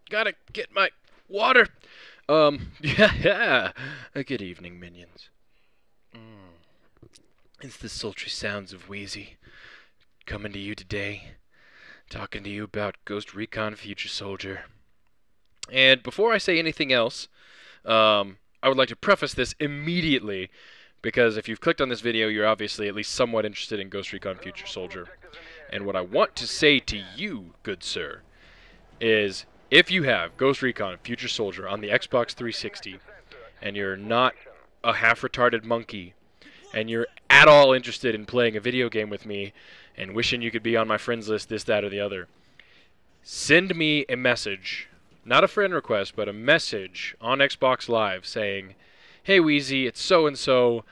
Gotta get my water. Yeah. Good evening, minions. It's the sultry sounds of Wheezy coming to you today, talking to you about Ghost Recon Future Soldier. And before I say anything else, I would like to preface this immediately because if you've clicked on this video, you're obviously at least somewhat interested in Ghost Recon Future Soldier. And what I want to say to you, good sir, is if you have Ghost Recon Future Soldier on the Xbox 360 and you're not a half-retarded monkey and you're at all interested in playing a video game with me and wishing you could be on my friends list, this, that, or the other, send me a message, not a friend request, but a message on Xbox Live saying, hey Wheezy, it's so-and-so,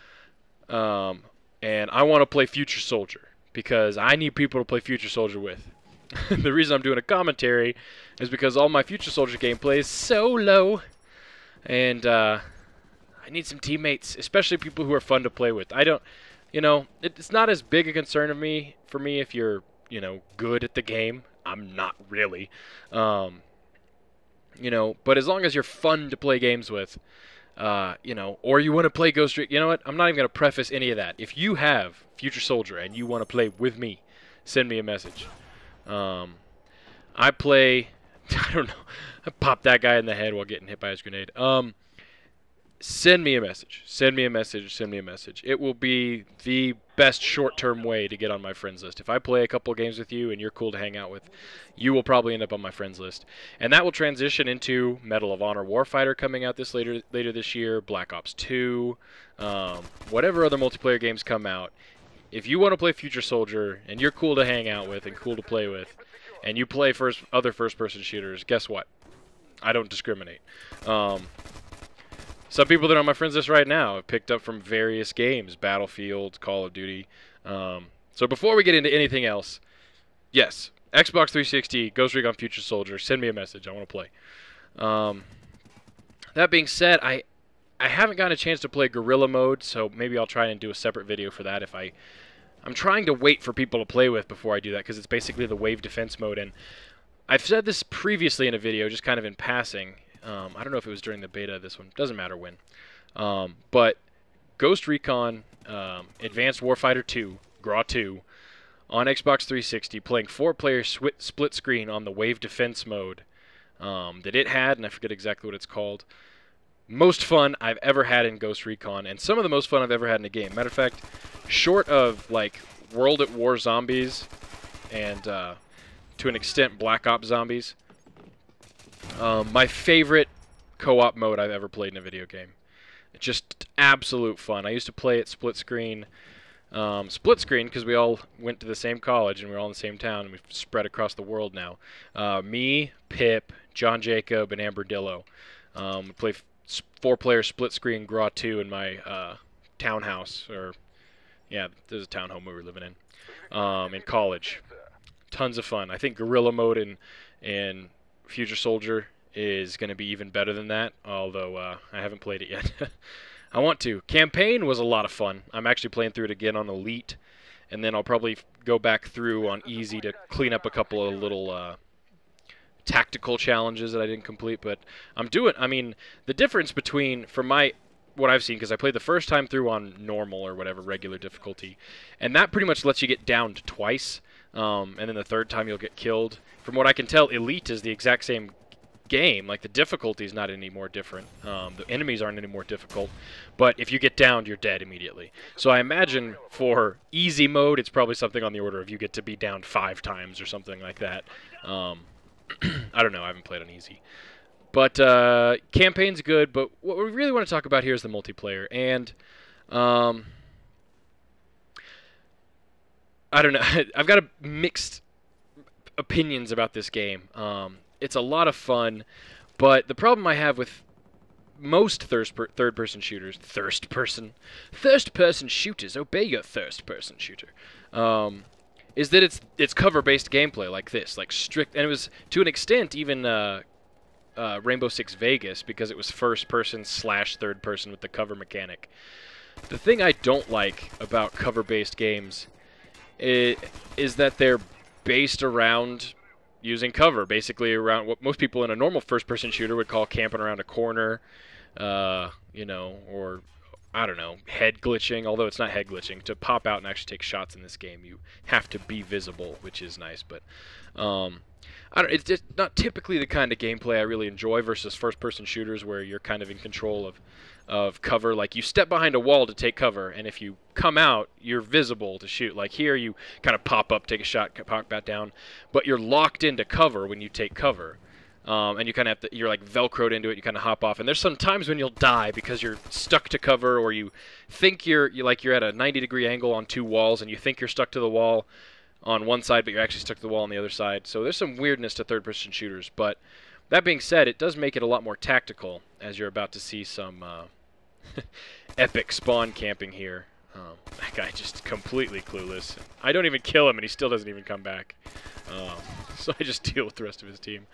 and I want to play Future Soldier because I need people to play Future Soldier with. The reason I'm doing a commentary is because all my Future Soldier gameplay is so low, and I need some teammates, especially people who are fun to play with. I don't, it's not as big a concern of me for me if you're, good at the game. I'm not really, but as long as you're fun to play games with, or you want to play Ghost Recon, you know what? I'm not even going to preface any of that. If you have Future Soldier and you want to play with me, send me a message. I play, I don't know, I popped that guy in the head while getting hit by his grenade. Send me a message. Send me a message. Send me a message. It will be the best short-term way to get on my friends list. If I play a couple of games with you and you're cool to hang out with, you will probably end up on my friends list. And that will transition into Medal of Honor Warfighter coming out later this year, Black Ops 2, whatever other multiplayer games come out. If you want to play Future Soldier and you're cool to hang out with and cool to play with, and you play other first-person shooters, guess what? I don't discriminate. Some people that are on my friends list right now have picked up from various games, Battlefield, Call of Duty. So before we get into anything else, yes, Xbox 360, Ghost Recon Future Soldier, send me a message. I want to play. That being said, I haven't gotten a chance to play Guerrilla Mode, so maybe I'll try and do a separate video for that. I'm trying to wait for people to play with before I do that, because it's basically the wave defense mode. And I've said this previously in a video, just kind of in passing. I don't know if it was during the beta of this one. Doesn't matter when. But Ghost Recon Advanced Warfighter 2, GRAW 2, on Xbox 360, playing 4-player split screen on the wave defense mode that it had, and I forget exactly what it's called. Most fun I've ever had in Ghost Recon, and some of the most fun I've ever had in a game. Matter of fact, short of like World at War zombies and to an extent Black Ops zombies, my favorite co-op mode I've ever played in a video game. It's just absolute fun. I used to play it split screen because we all went to the same college and we're all in the same town and we've spread across the world now. Me, Pip, John Jacob, and Amberdillo. We play 4-player split screen GRAW 2 in my townhouse, or yeah, there's a townhome we were living in college. Tons of fun. I think Guerrilla Mode and Future Soldier is going to be even better than that, although I haven't played it yet. I want to. Campaign was a lot of fun. I'm actually playing through it again on Elite, and then I'll probably go back through on Easy to clean up a couple of little tactical challenges that I didn't complete, but the difference between, what I've seen, because I played the first time through on normal or whatever, regular difficulty, and that pretty much lets you get downed twice, and then the third time you'll get killed. From what I can tell, Elite is the exact same game. Like, the difficulty is not any more different. The enemies aren't any more difficult, but if you get downed, you're dead immediately. So I imagine for easy mode, it's probably something on the order of you get to be downed 5 times or something like that. I don't know. I haven't played on easy. But campaign's good, but what we really want to talk about here is the multiplayer. And I don't know. I've got mixed opinions about this game. It's a lot of fun, but the problem I have with most third-person shooters, first-person shooters, obey your first-person shooter, is that it's cover-based gameplay like this, like strict, and it was to an extent even Rainbow Six Vegas, because it was first-person / third-person with the cover mechanic. The thing I don't like about cover-based games is that they're based around using cover, basically around what most people in a normal first-person shooter would call camping around a corner, you know, or I don't know, head glitching, although it's not head glitching. To pop out and actually take shots in this game, you have to be visible, which is nice, but it's just not typically the kind of gameplay I really enjoy versus first-person shooters where you're kind of in control of cover. Like, you step behind a wall to take cover, and if you come out, you're visible to shoot. Like here, you kind of pop up, take a shot, pop back down, but you're locked into cover when you take cover. And you kind of have to, you're like velcroed into it, you kind of hop off. And there's some times when you'll die because you're stuck to cover, or you think you're at a 90-degree angle on two walls, and you think you're stuck to the wall on one side, but you're actually stuck to the wall on the other side. So there's some weirdness to third-person shooters. But that being said, it does make it a lot more tactical, as you're about to see some epic spawn camping here. That guy just completely clueless. I don't even kill him, and he still doesn't even come back. So I just deal with the rest of his team.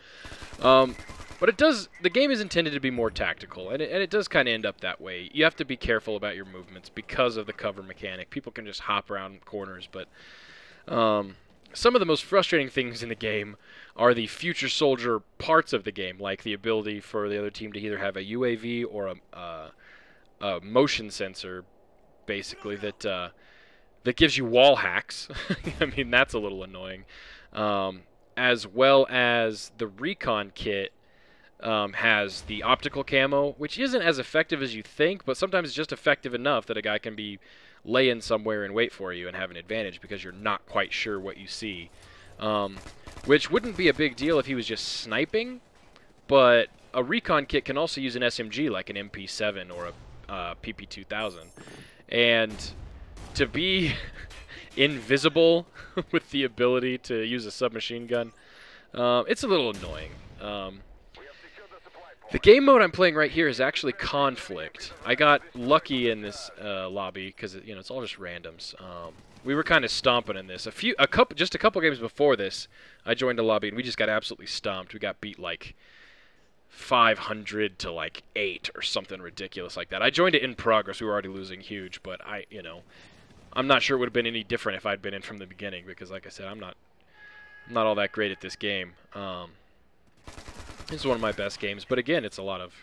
But it does. The game is intended to be more tactical, and it does kind of end up that way. You have to be careful about your movements because of the cover mechanic. People can just hop around corners, but some of the most frustrating things in the game are the future soldier parts of the game, like the ability for the other team to either have a UAV or a motion sensor, basically, that gives you wall hacks. I mean, that's a little annoying. As well as the Recon kit has the optical camo, which isn't as effective as you think, but sometimes it's just effective enough that a guy can be laying somewhere and wait for you and have an advantage because you're not quite sure what you see. Which wouldn't be a big deal if he was just sniping, but a Recon kit can also use an SMG like an MP7 or a PP2000. And to be invisible with the ability to use a submachine gun, it's a little annoying. The game mode I'm playing right here is actually Conflict. I got lucky in this lobby because it's all just randoms. We were kind of stomping in this. Just a couple games before this, I joined a lobby and we just got absolutely stomped. We got beat like 500 to like 8 or something ridiculous like that. I joined it in progress. We were already losing huge, but I'm not sure it would have been any different if I'd been in from the beginning because, like I said, I'm not all that great at this game. This is one of my best games, but again, it's a lot of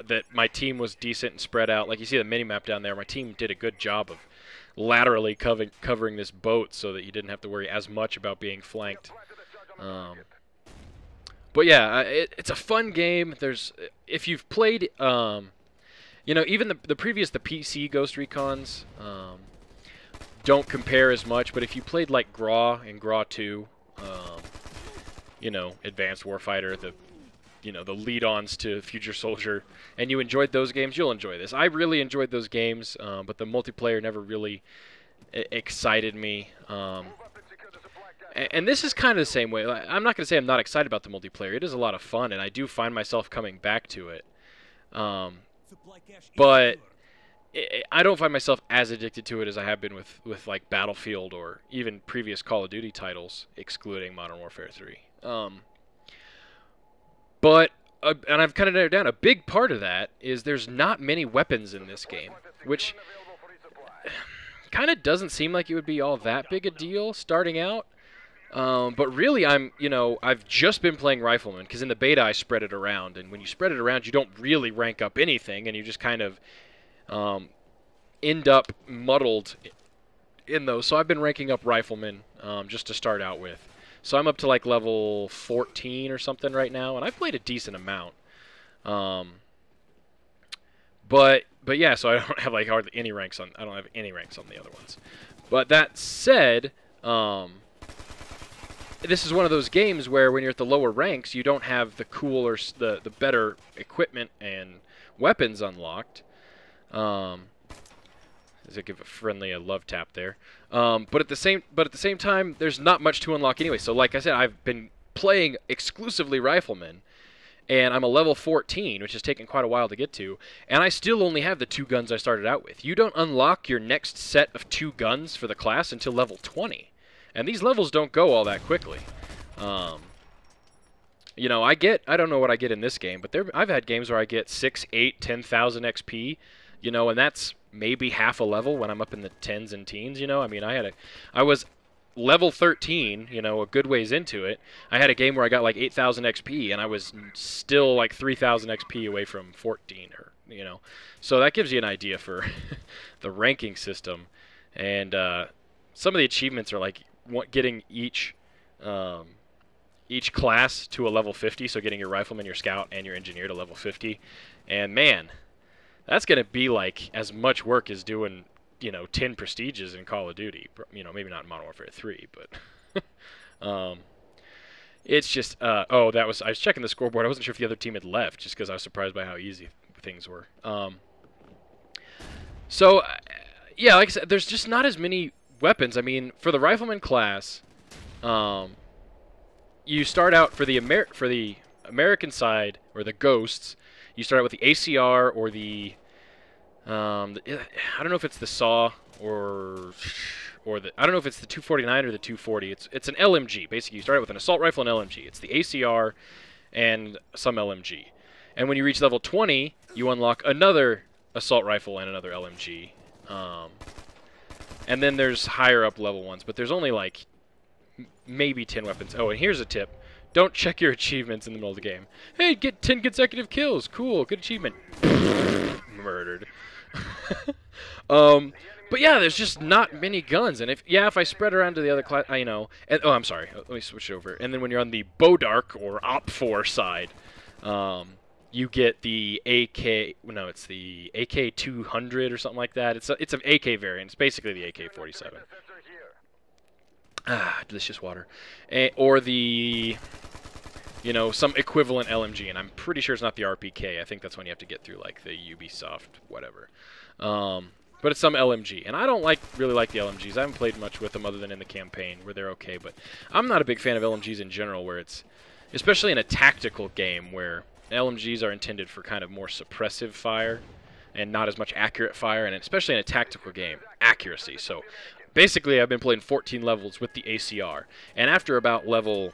that my team was decent and spread out. Like you see the mini-map down there, my team did a good job of laterally covering this boat so that you didn't have to worry as much about being flanked. But yeah, it's a fun game. If you've played, even the previous, the PC Ghost Recons don't compare as much, but if you played like GRAW and GRAW 2, Advanced Warfighter, the lead-ons to Future Soldier, and you enjoyed those games, you'll enjoy this. I really enjoyed those games, but the multiplayer never really excited me. And this is kind of the same way. I'm not going to say I'm not excited about the multiplayer. It is a lot of fun, and I do find myself coming back to it. But I don't find myself as addicted to it as I have been with like Battlefield or even previous Call of Duty titles, excluding Modern Warfare 3. And I've kind of narrowed down, a big part of that is there's not many weapons in this game, which kind of doesn't seem like it would be all that big a deal starting out. But really, I've just been playing Rifleman, because in the beta I spread it around, and when you spread it around, you don't really rank up anything, and you just kind of end up muddled in those. So I've been ranking up Rifleman just to start out with. So I'm up to like level 14 or something right now, and I've played a decent amount. But yeah, so I don't have like hardly any ranks on. I don't have any ranks on the other ones. But that said, this is one of those games where when you're at the lower ranks, you don't have the cooler, the better equipment and weapons unlocked. As I give a friendly love tap there. But at the same time, there's not much to unlock anyway. So like I said, I've been playing exclusively Rifleman, and I'm a level 14, which has taken quite a while to get to, and I still only have the 2 guns I started out with. You don't unlock your next set of 2 guns for the class until level 20. And these levels don't go all that quickly. I don't know what I get in this game, but I've had games where I get 6, 8, 10,000 XP, and that's maybe half a level when I'm up in the 10s and teens, I mean, I was level 13, you know, a good ways into it, I had a game where I got like 8,000 XP, and I was still like 3,000 XP away from 14, or you know, so that gives you an idea for the ranking system. And some of the achievements are like getting each class to a level 50, so getting your rifleman, your scout, and your engineer to level 50. And man, that's gonna be like as much work as doing, you know, 10 prestiges in Call of Duty. You know, maybe not in Modern Warfare 3, but it's just oh, I was checking the scoreboard. I wasn't sure if the other team had left, just because I was surprised by how easy things were. So yeah, like I said, there's just not as many weapons. I mean, for the rifleman class, you start out for the American side, or the Ghosts. You start out with the ACR or the I don't know if it's the SAW or I don't know if it's the 249 or the 240. It's an LMG. Basically, you start out with an assault rifle and LMG. It's the ACR and some LMG. And when you reach level 20, you unlock another assault rifle and another LMG. And then there's higher up level ones, but there's only like maybe 10 weapons. Oh, and here's a tip. Don't check your achievements in the middle of the game. Hey, get 10 consecutive kills. Cool, good achievement. Murdered. But yeah, there's just not many guns, and if I spread around to the other class, you know, and, oh, I'm sorry, let me switch over. And then when you're on the Bodark or Op4 side, you get the AK. No, it's the AK-200 or something like that. It's an AK variant. It's basically the AK-47. Ah, delicious water. Or the, you know, some equivalent LMG, and I'm pretty sure it's not the RPK. I think that's when you have to get through like the Ubisoft whatever. But it's some LMG, and I don't really like the LMGs. I haven't played much with them other than in the campaign, where they're okay. But I'm not a big fan of LMGs in general, where it's, especially in a tactical game, where LMGs are intended for kind of more suppressive fire and not as much accurate fire, and especially in a tactical game, accuracy. So basically, I've been playing 14 levels with the ACR, and after about level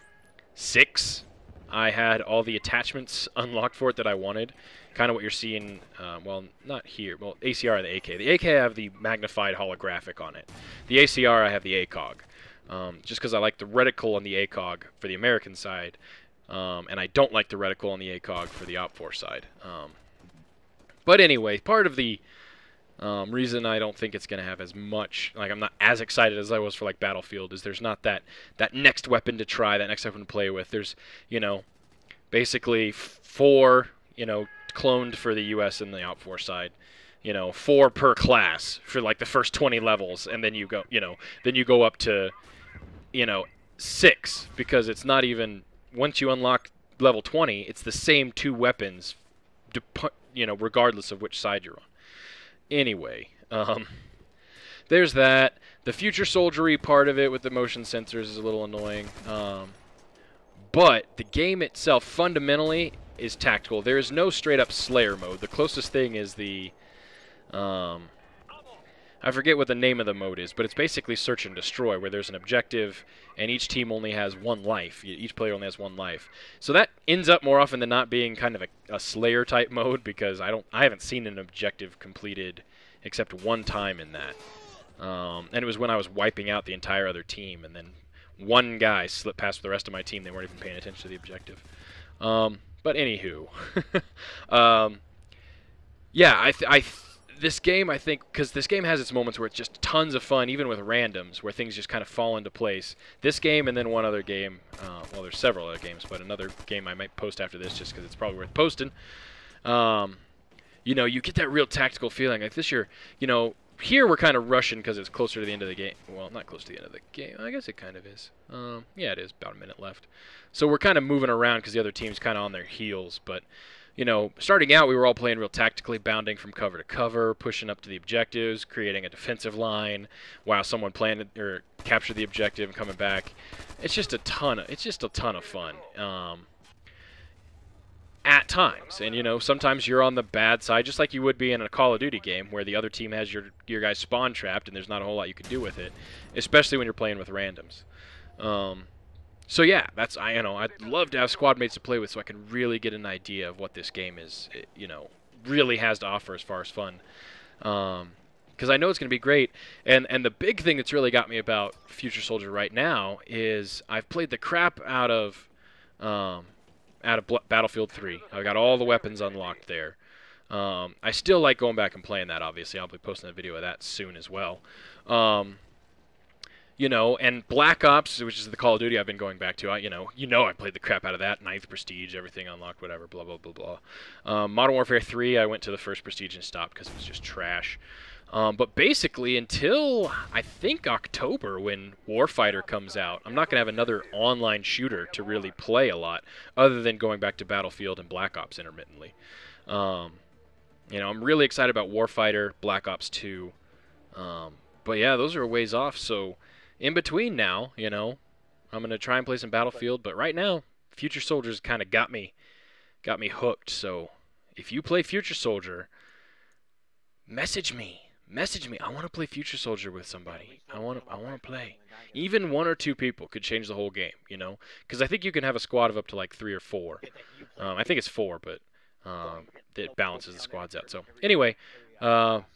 6, I had all the attachments unlocked for it that I wanted. Kind of what you're seeing, well, not here. Well, ACR and the AK. The AK I have the magnified holographic on it. The ACR I have the ACOG. Just because I like the reticle on the ACOG for the American side, and I don't like the reticle on the ACOG for the OPFOR side. But anyway, part of the reason I don't think it's going to have as much, like I'm not as excited as I was for like Battlefield, is there's not that next weapon to try, that next weapon to play with. There's, you know, basically 4, you know, cloned for the US and the OPFOR side, you know, 4 per class for like the first 20 levels, and then you go, you know, then you go up to, you know, 6, because it's not even, once you unlock level 20, it's the same 2 weapons, you know, regardless of which side you're on. Anyway, there's that. The future soldiery part of it with the motion sensors is a little annoying. But the game itself fundamentally is tactical. There is no straight up Slayer mode. The closest thing is the, I forget what the name of the mode is, but it's basically search and destroy, where there's an objective and each team only has 1 life. Each player only has 1 life. So that ends up more often than not being kind of a Slayer type mode, because I haven't seen an objective completed except 1 time in that. And it was when I was wiping out the entire other team, and then 1 guy slipped past the rest of my team. They weren't even paying attention to the objective. But anywho, yeah, this game, I think, because this game has its moments where it's just tons of fun, even with randoms, where things just kind of fall into place. This game and then one other game, well, there's several other games, but another game I might post after this just because it's probably worth posting. You know, you get that real tactical feeling. Like this year, you know, here we're kind of rushing because it's closer to the end of the game. Well, not close to the end of the game. I guess it kind of is. Yeah, it is. About a minute left. So we're kind of moving around because the other team's kind of on their heels. But, you know, starting out, we were all playing real tactically, bounding from cover to cover, pushing up to the objectives, creating a defensive line while someone planted or captured the objective and coming back. It's just a ton of fun. At times, and you know, sometimes you're on the bad side, just like you would be in a Call of Duty game where the other team has your guys spawn trapped and there's not a whole lot you can do with it, especially when you're playing with randoms. So yeah, you know, I'd love to have squad mates to play with so I can really get an idea of what this game is, you know, really has to offer as far as fun. because I know it's going to be great. And the big thing that's really got me about Future Soldier right now is I've played the crap um, out of Battlefield 3. I've got all the weapons unlocked there. I still like going back and playing that, obviously. I'll be posting a video of that soon as well. You know, and Black Ops, which is the Call of Duty I've been going back to, I played the crap out of that. 9th Prestige, everything unlocked, whatever, blah, blah, blah, blah. Modern Warfare 3, I went to the first Prestige and stopped because it was just trash. But basically, until I think October, when Warfighter comes out, I'm not going to have another online shooter to really play a lot, other than going back to Battlefield and Black Ops intermittently. You know, I'm really excited about Warfighter, Black Ops 2. But yeah, those are a ways off, so in between now, you know, I'm going to try and play some Battlefield, but right now, Future Soldier's kind of got me hooked. So if you play Future Soldier, message me. Message me. I want to play Future Soldier with somebody. I want to play. Even 1 or 2 people could change the whole game, you know? Because I think you can have a squad of up to like 3 or 4. I think it's 4, but it balances the squads out. So anyway,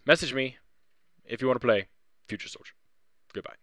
message me if you want to play Future Soldier. Goodbye.